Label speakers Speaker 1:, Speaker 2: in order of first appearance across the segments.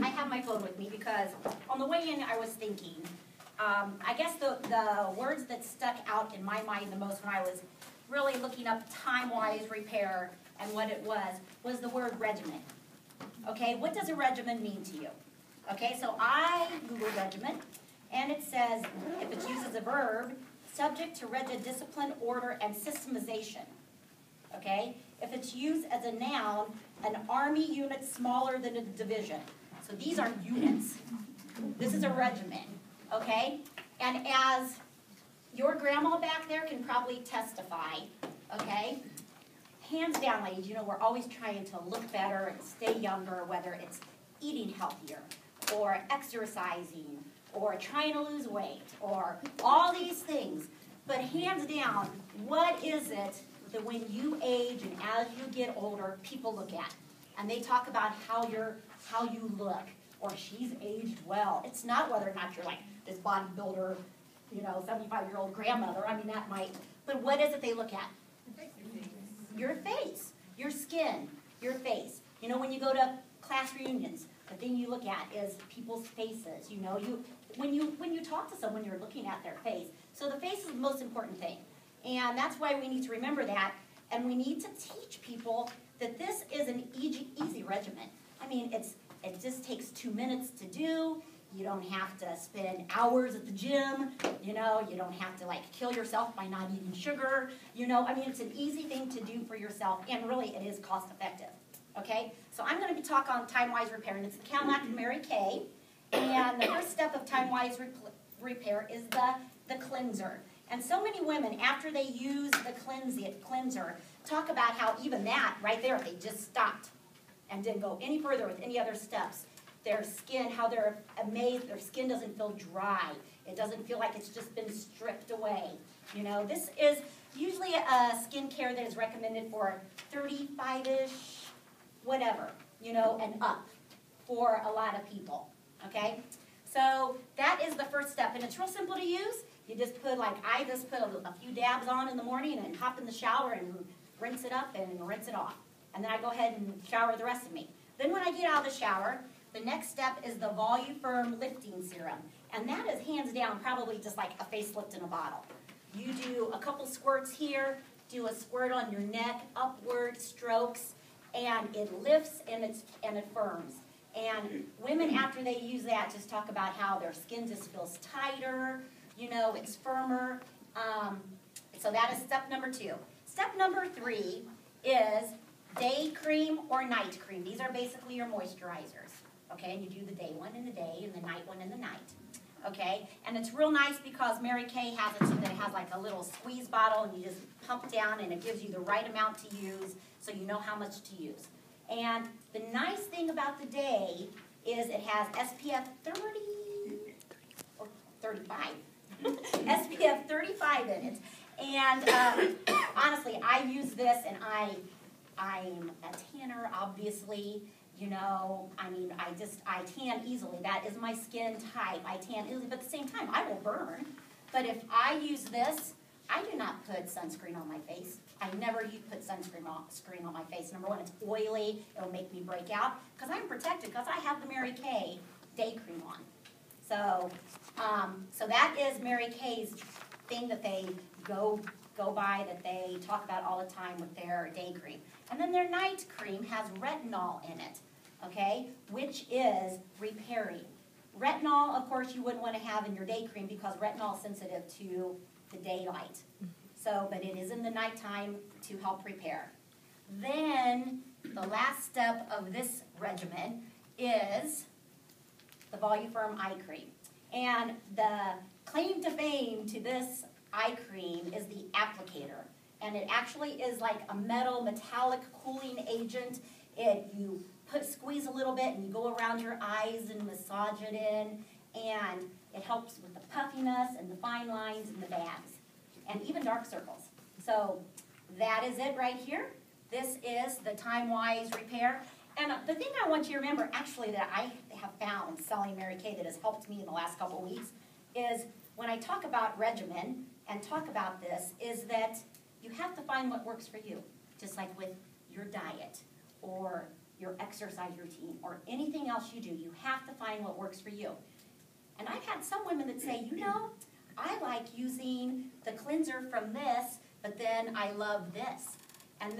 Speaker 1: I have my phone with me because on the way in I was thinking, I guess the words that stuck out in my mind the most when I was really looking up time-wise repair and what it was the word regimen. Okay, what does a regimen mean to you? Okay, so I Googled regimen, and it says, if it's used as a verb, subject to rigid discipline, order, and systemization. Okay, if it's used as a noun, an army unit smaller than a division. So these are units. This is a regimen, okay? And as your grandma back there can probably testify, okay? Hands down, ladies, you know, we're always trying to look better and stay younger, whether it's eating healthier or exercising or trying to lose weight or all these things. But hands down, what is it that when you age and as you get older, people look at? And they talk about how you look, or she's aged well. It's not whether or not you're like this bodybuilder, you know, 75-year-old grandmother. I mean, that might. But what is it they look at? Your face, your skin, your face. You know, when you go to class reunions, the thing you look at is people's faces. You know, when you talk to someone, you're looking at their face. So the face is the most important thing. And that's why we need to remember that. And we need to teach people that this is an easy regimen. I mean, it just takes 2 minutes to do. You don't have to spend hours at the gym. You know, you don't have to like kill yourself by not eating sugar. You know, I mean, it's an easy thing to do for yourself, and really it is cost effective. Okay, so I'm going to be talking on time-wise repair, and it's the Cadillac and Mary Kay. And the first step of time-wise repair is the cleanser. And so many women, after they use the cleanser, talk about how even that right there, if they just stopped and didn't go any further with any other steps, their skin, how they're amazed, their skin doesn't feel dry. It doesn't feel like it's just been stripped away. You know, this is usually a skincare that is recommended for 35-ish, whatever, you know, and up for a lot of people, okay? So that is the first step, and it's real simple to use. You just put, like, I just put a few dabs on in the morning and hop in the shower and rinse it up and rinse it off. And then I go ahead and shower the rest of me. Then when I get out of the shower, the next step is the Voluform Lifting Serum. And that is hands down probably just like a facelift in a bottle. You do a couple squirts here, do a squirt on your neck, upward strokes, and it lifts and it firms. And women, after they use that, just talk about how their skin just feels tighter, you know, it's firmer. So that is step number 2. Step number 3 is day cream or night cream. These are basically your moisturizers, okay? And you do the day one in the day and the night one in the night, okay? And it's real nice because Mary Kay has it so that it has like a little squeeze bottle and you just pump down and it gives you the right amount to use so you know how much to use. And the nice thing about the day is it has SPF 30 or 35. SPF 35 in it. And honestly, I use this and I'm a tanner, obviously. You know, I mean, I tan easily. That is my skin type. I tan easily, but at the same time, I will burn. But if I use this, I do not put sunscreen on my face. I never put sunscreen on my face. Number one, it's oily. It'll make me break out. Because I'm protected because I have the Mary Kay day cream on. So, so that is Mary Kay's thing that they go by, that they talk about all the time with their day cream. And then their night cream has retinol in it, okay, which is repairing. Retinol, of course, you wouldn't want to have in your day cream because retinol is sensitive to the daylight. So, but it is in the nighttime to help repair. Then the last step of this regimen is the Voluform eye cream. And the claim to fame to this eye cream is the applicator. And it actually is like a metallic cooling agent. You squeeze a little bit and you go around your eyes and massage it in. And it helps with the puffiness and the fine lines and the bags. And even dark circles. So that is it right here. This is the time-wise repair. And the thing I want you to remember, actually, that I have found selling Mary Kay that has helped me in the last couple of weeks, is when I talk about regimen and talk about this, is that you have to find what works for you. Just like with your diet or your exercise routine or anything anything else you do, you have to find what works for you. And I've had some women that say, you know, I like using the cleanser from this, but then I love this. And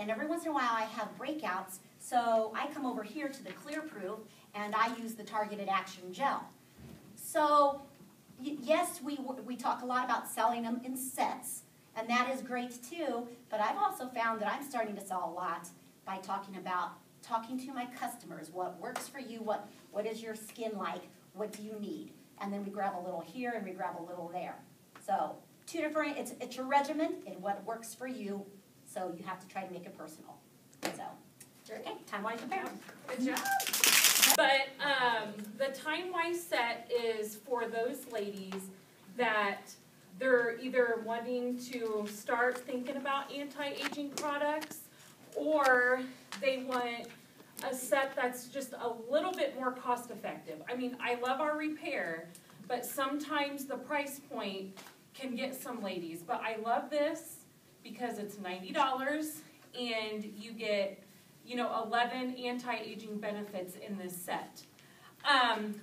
Speaker 1: every once in a while I have breakouts, so I come over here to the Clear Proof and I use the Targeted Action Gel. So yes, we talk a lot about selling them in sets, and that is great too, but I've also found that I'm starting to sell a lot by talking to my customers, what works for you, what is your skin like, what do you need? And then we grab a little here and we grab a little there. So two different, it's your regimen and what works for you, so you have to try to make it personal. So, okay, time-wise repair.
Speaker 2: Good job. But the time-wise set is for those ladies that they're either wanting to start thinking about anti-aging products, or they want a set that's just a little bit more cost-effective. I mean, I love our repair, but sometimes the price point can get some ladies. But I love this because it's $90 and you get, you know, 11 anti-aging benefits in this set.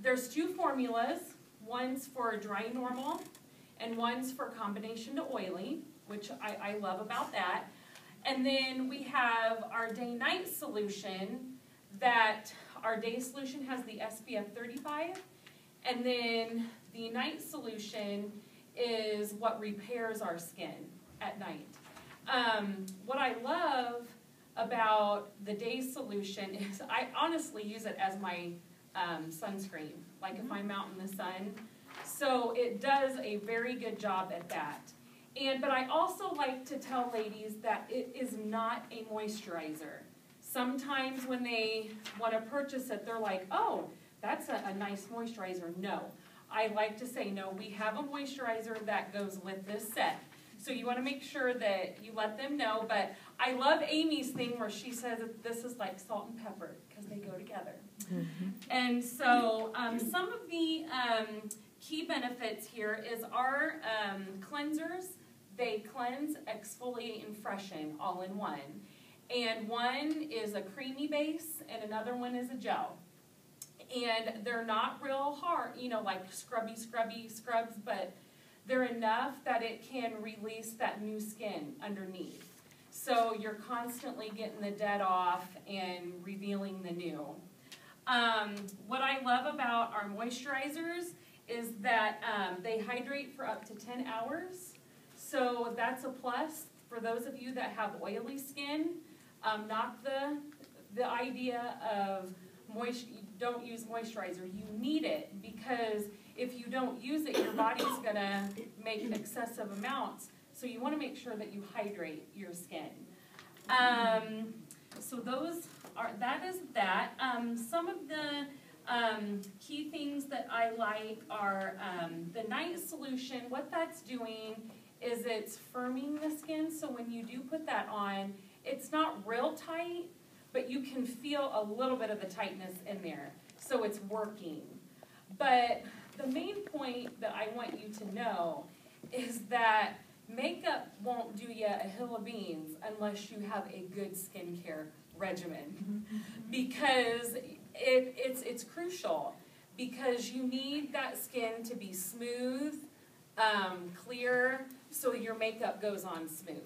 Speaker 2: There's two formulas. One's for dry normal and one's for combination to oily, which I love about that. And then we have our day-night solution, that our day solution has the SPF 35, and then the night solution is what repairs our skin at night. What I love about the day solution is I honestly use it as my sunscreen, like if I'm out in the sun. So it does a very good job at that. But I also like to tell ladies that it is not a moisturizer. Sometimes when they want to purchase it, they're like, oh, that's a nice moisturizer. No. I like to say, no, we have a moisturizer that goes with this set. So you want to make sure that you let them know. But I love Amy's thing where she says that this is like salt and pepper because they go together. Mm-hmm. And so some of the key benefits here is our cleansers. They cleanse, exfoliate, and freshen all in one. And one is a creamy base and another one is a gel. And they're not real hard, you know, like scrubby scrubs, but they're enough that it can release that new skin underneath. So you're constantly getting the dead off and revealing the new. What I love about our moisturizers is that they hydrate for up to 10 hours. So that's a plus for those of you that have oily skin. Not the idea of don't use moisturizer. You need it because if you don't use it, your body's going to make excessive amounts. So you want to make sure that you hydrate your skin. So that is that. Some of the key things that I like are the night solution. What that's doing is it's firming the skin. So when you do put that on, it's not real tight, but you can feel a little bit of the tightness in there. So it's working. But the main point that I want you to know is that makeup won't do you a hill of beans unless you have a good skincare regimen. Because it's crucial. Because you need that skin to be smooth, clear, so your makeup goes on smooth.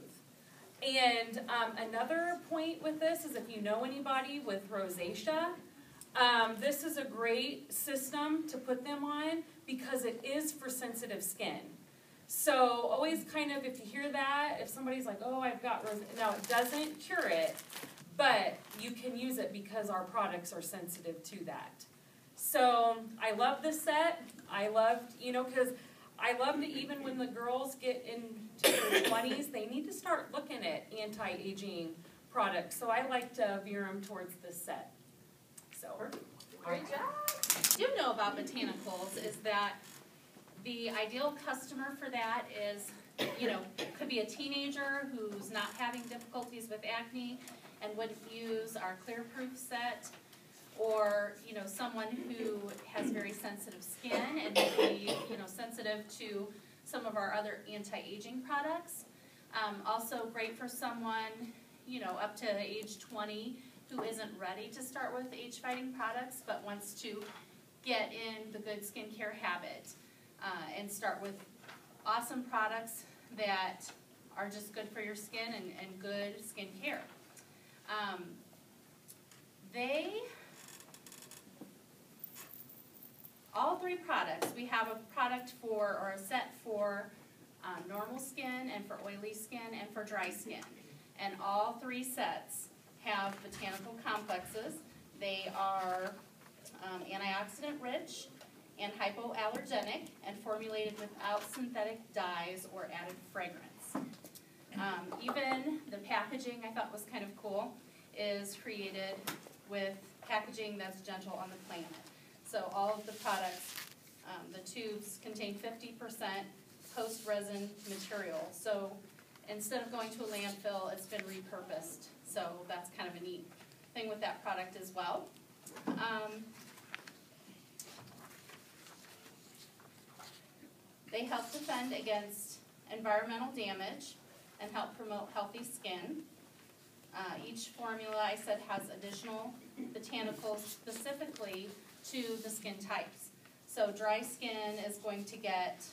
Speaker 2: And another point with this is if you know anybody with rosacea, this is a great system to put them on because it is for sensitive skin. So always kind of, if you hear that, if somebody's like, oh, I've got rosacea, now it doesn't cure it, but you can use it because our products are sensitive to that. So I love this set. I love, you know, because I love to, even when the girls get into their 20s, they need to start looking at anti-aging products. So I like to veer them towards this set. So,
Speaker 3: great job. What I do know about botanicals is that the ideal customer for that is, you know, could be a teenager who's not having difficulties with acne and would use our Clear Proof set, or, you know, someone who has very sensitive skin and may be, you know, sensitive to some of our other anti-aging products. Also great for someone, you know, up to age 20 who isn't ready to start with age-fighting products but wants to get in the good skincare habit and start with awesome products that are just good for your skin and good skincare. All three products, we have a product for, or a set for normal skin and for oily skin and for dry skin. And all three sets have botanical complexes. They are antioxidant rich and hypoallergenic and formulated without synthetic dyes or added fragrance. Even the packaging I thought was kind of cool is created with packaging that's gentle on the planet. So all of the products, the tubes contain 50% post-resin material. So instead of going to a landfill, it's been repurposed. So that's kind of a neat thing with that product as well. They help defend against environmental damage and help promote healthy skin. Each formula, I said, has additional botanicals specifically to the skin types. So dry skin is going to get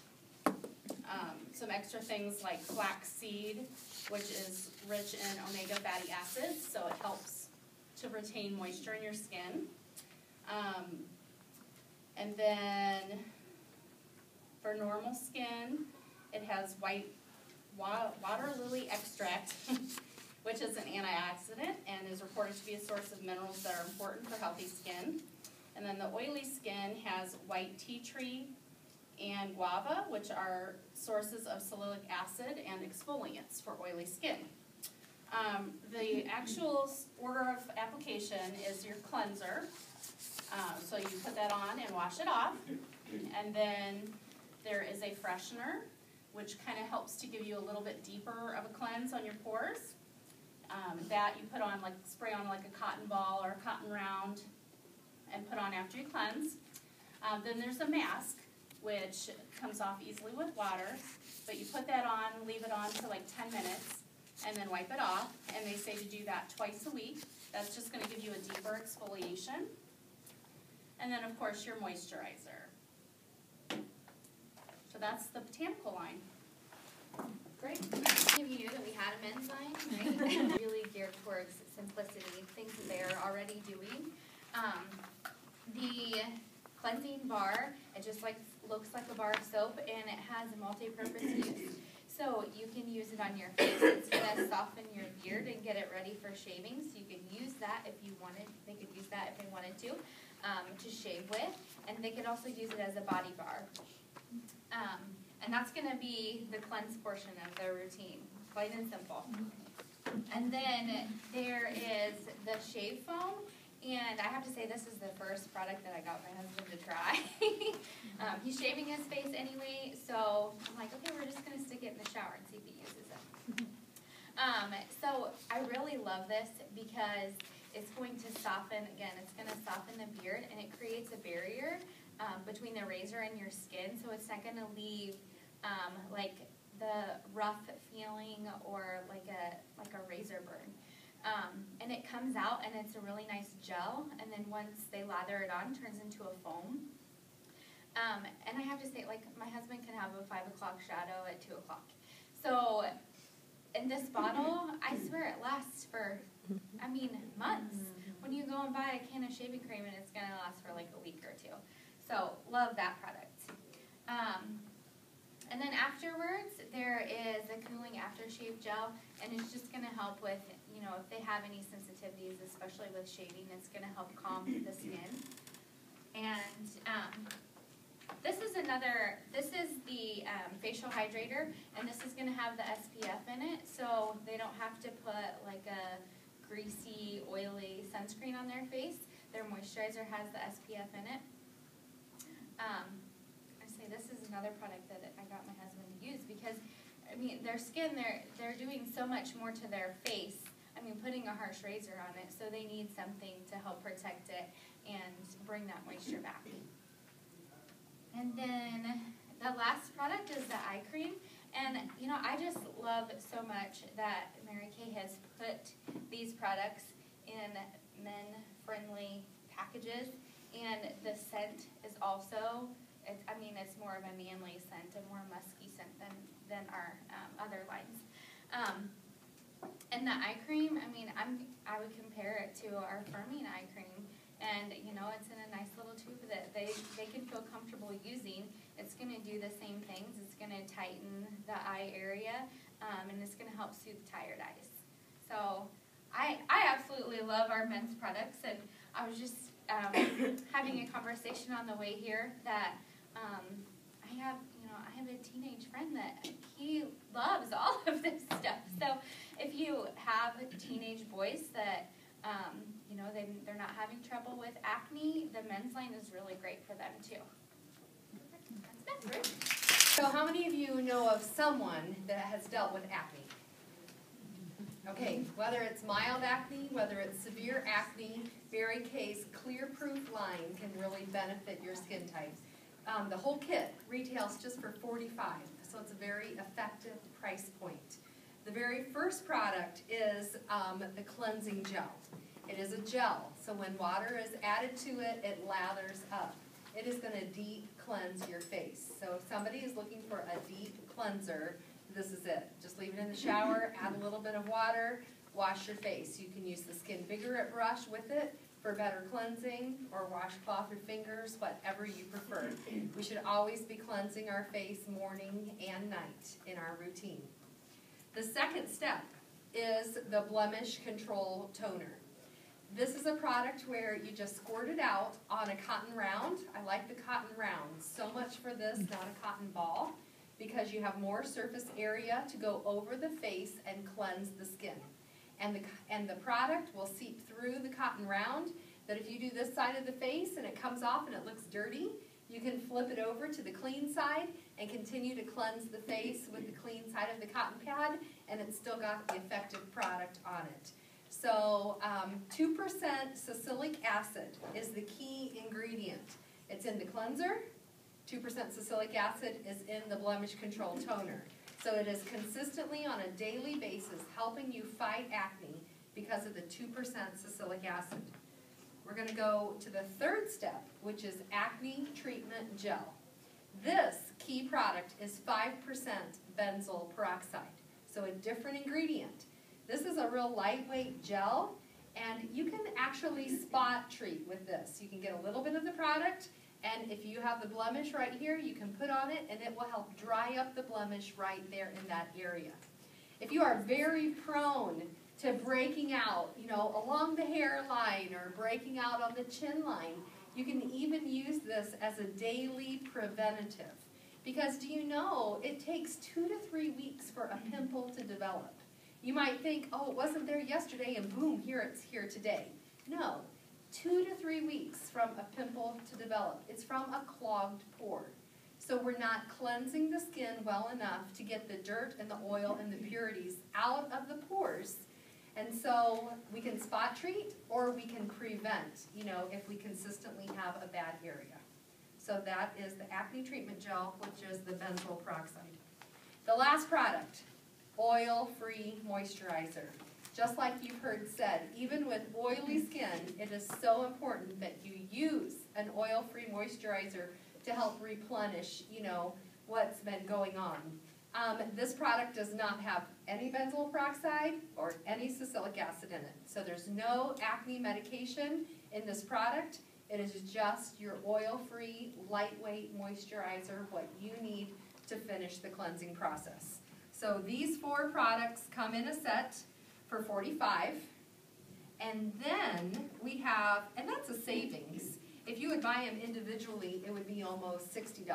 Speaker 3: some extra things like flaxseed, which is rich in omega fatty acids, so it helps to retain moisture in your skin. And then for normal skin, it has white water lily extract, which is an antioxidant and is reported to be a source of minerals that are important for healthy skin. And then the oily skin has white tea tree and guava, which are sources of salicylic acid and exfoliants for oily skin. The actual order of application is your cleanser. So you put that on and wash it off. And then there is a freshener, which kind of helps to give you a little bit deeper of a cleanse on your pores. That you put on, like, spray on like a cotton ball or a cotton round and put on after you cleanse. Then there's a mask, which comes off easily with water, but you put that on, leave it on for like 10 minutes, and then wipe it off, and they say to do that twice a week. That's just going to give you a deeper exfoliation. And then, of course, your moisturizer. So that's the botanical line.
Speaker 4: Great. Many of you knew that we had a men's line, right? Really geared towards simplicity, things that they are already doing. The cleansing bar, it just looks like a bar of soap, and it has a multi-purpose use. So you can use it on your face. It's going to soften your beard and get it ready for shaving. So you can use that if you wanted. They could use that if they wanted to shave with. And they could also use it as a body bar. And that's going to be the cleanse portion of their routine, plain and simple. And then there is the shave foam. And I have to say, this is the first product that I got my husband to try. He's shaving his face anyway, so I'm like, okay, we're just going to stick it in the shower and see if he uses it. So I really love this because it's going to soften, again, it's going to soften the beard, and it creates a barrier between the razor and your skin, so it's not going to leave like the rough feeling or like a razor burn. And it comes out, and it's a really nice gel, and then once they lather it on, it turns into a foam. And I have to say, like, my husband can have a 5 o'clock shadow at 2 o'clock. So in this bottle, I swear it lasts for, I mean, months. When you go and buy a can of shaving cream, and it's going to last for like a week or two. So love that product. And then afterwards, there is a cooling aftershave gel, and it's just going to help with, you know, if they have any sensitivities, especially with shaving, it's going to help calm the skin. And this is the facial hydrator, and this is going to have the SPF in it, so they don't have to put like a greasy, oily sunscreen on their face. Their moisturizer has the SPF in it. This is another product that I got my husband to use because, I mean, their skin, they're doing so much more to their face. I mean, putting a harsh razor on it, so they need something to help protect it and bring that moisture back. And then the last product is the eye cream. And, you know, I just love so much that Mary Kay has put these products in men-friendly packages, and the scent is also, it's more of a manly scent, a more musky scent than our other lines. And the eye cream, I would compare it to our firming eye cream. And, it's in a nice little tube that they can feel comfortable using. It's going to do the same things. It's going to tighten the eye area, and it's going to help soothe tired eyes. So I absolutely love our men's products, and I was just having a conversation on the way here that I have a teenage friend that he loves all of this stuff. So if you have teenage boys that they're not having trouble with acne, the men's line is really great for them too. That's it.
Speaker 5: So how many of you know of someone that has dealt with acne? Okay, whether it's mild acne, whether it's severe acne, Berry K's Clear Proof line can really benefit your skin types. The whole kit retails just for $45, so it's a very effective price point. The very first product is the cleansing gel. It is a gel, so when water is added to it, it lathers up. It is going to deep cleanse your face. So if somebody is looking for a deep cleanser, this is it. Just leave it in the shower, add a little bit of water, wash your face. You can use the Skin Vigorette brush with it for better cleansing, or washcloth or fingers, whatever you prefer. We should always be cleansing our face morning and night in our routine. The second step is the Blemish Control Toner. This is a product where you just squirt it out on a cotton round. I like the cotton round so much for this, not a cotton ball, because you have more surface area to go over the face and cleanse the skin. And the product will seep through the cotton round, that if you do this side of the face and it comes off and it looks dirty, you can flip it over to the clean side and continue to cleanse the face with the clean side of the cotton pad, and it's still got the effective product on it. So 2% salicylic acid is the key ingredient. It's in the cleanser. 2% salicylic acid is in the Blemish Control Toner. So it is consistently on a daily basis helping you fight acne because of the 2% salicylic acid. We're going to go to the third step, which is acne treatment gel. This key product is 5% benzoyl peroxide, so a different ingredient. This is a real lightweight gel, and you can actually spot treat with this. You can get a little bit of the product, and if you have the blemish right here, you can put on it, and it will help dry up the blemish right there in that area. If you are very prone to breaking out, along the hairline or breaking out on the chin line, you can even use this as a daily preventative. Because do you know, it takes 2 to 3 weeks for a pimple to develop. You might think, oh, it wasn't there yesterday, and boom, here it's here today. No, 2 to 3 weeks from a pimple to develop. It's from a clogged pore. So we're not cleansing the skin well enough to get the dirt and the oil and the impurities out of the pores. And so we can spot treat, or we can prevent, if we consistently have a bad area. So that is the acne treatment gel, which is the benzoyl peroxide. The last product, oil-free moisturizer. Just like you've heard said, even with oily skin, it is so important that you use an oil-free moisturizer to help replenish, what's been going on. This product does not have any benzoyl peroxide or any salicylic acid in it. So there's no acne medication in this product. It is just your oil-free, lightweight moisturizer, what you need to finish the cleansing process. So these 4 products come in a set for $45. And then we have, and that's a savings. If you would buy them individually, it would be almost $60.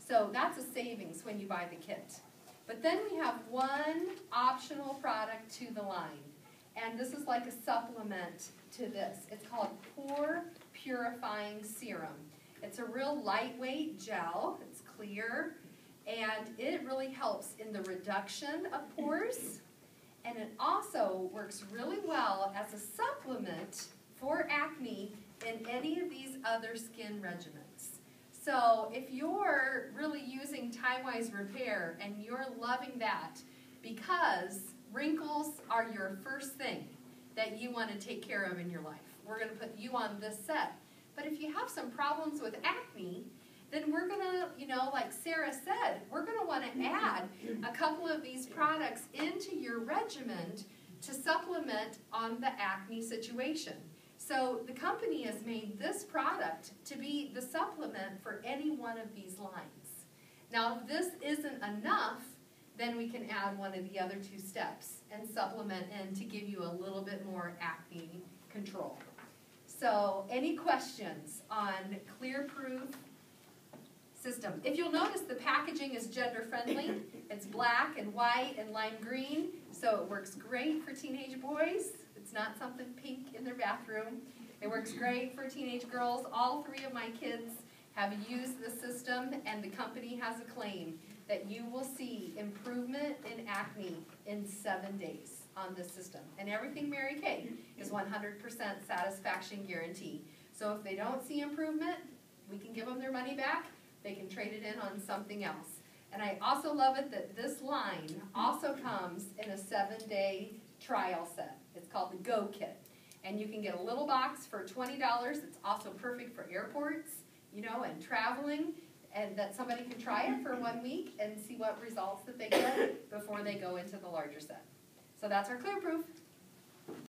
Speaker 5: So that's a savings when you buy the kit. But then we have one optional product to the line. And this is like a supplement to this. It's called Pore Purifying Serum. It's a real lightweight gel. It's clear. And it really helps in the reduction of pores. And it also works really well as a supplement for acne in any of these other skin regimens. So if you're really using Time-Wise Repair and you're loving that, because wrinkles are your first thing that you want to take care of in your life. We're going to put you on this set. But if you have some problems with acne, then we're going to, you know, like Sarah said, we're going to want to add a couple of these products into your regimen to supplement on the acne situation. So the company has made this product to be the supplement for any one of these lines. Now, if this isn't enough, then we can add one of the other two steps and supplement in to give you a little bit more acne control. So, any questions on Clearproof system? If you'll notice, the packaging is gender friendly. It's black and white and lime green, so it works great for teenage boys. It's not something pink in their bathroom. It works great for teenage girls. All three of my kids have used the system, and the company has a claim that you will see improvement in acne in 7 days on this system. And everything Mary Kay is 100% satisfaction guarantee. So if they don't see improvement, we can give them their money back. They can trade it in on something else. And I also love it that this line also comes in a 7-day trial set. It's called the Go Kit. And you can get a little box for $20. It's also perfect for airports, you know, and traveling, and that somebody can try it for 1 week and see what results that they get before they go into the larger set. So that's our Clearproof.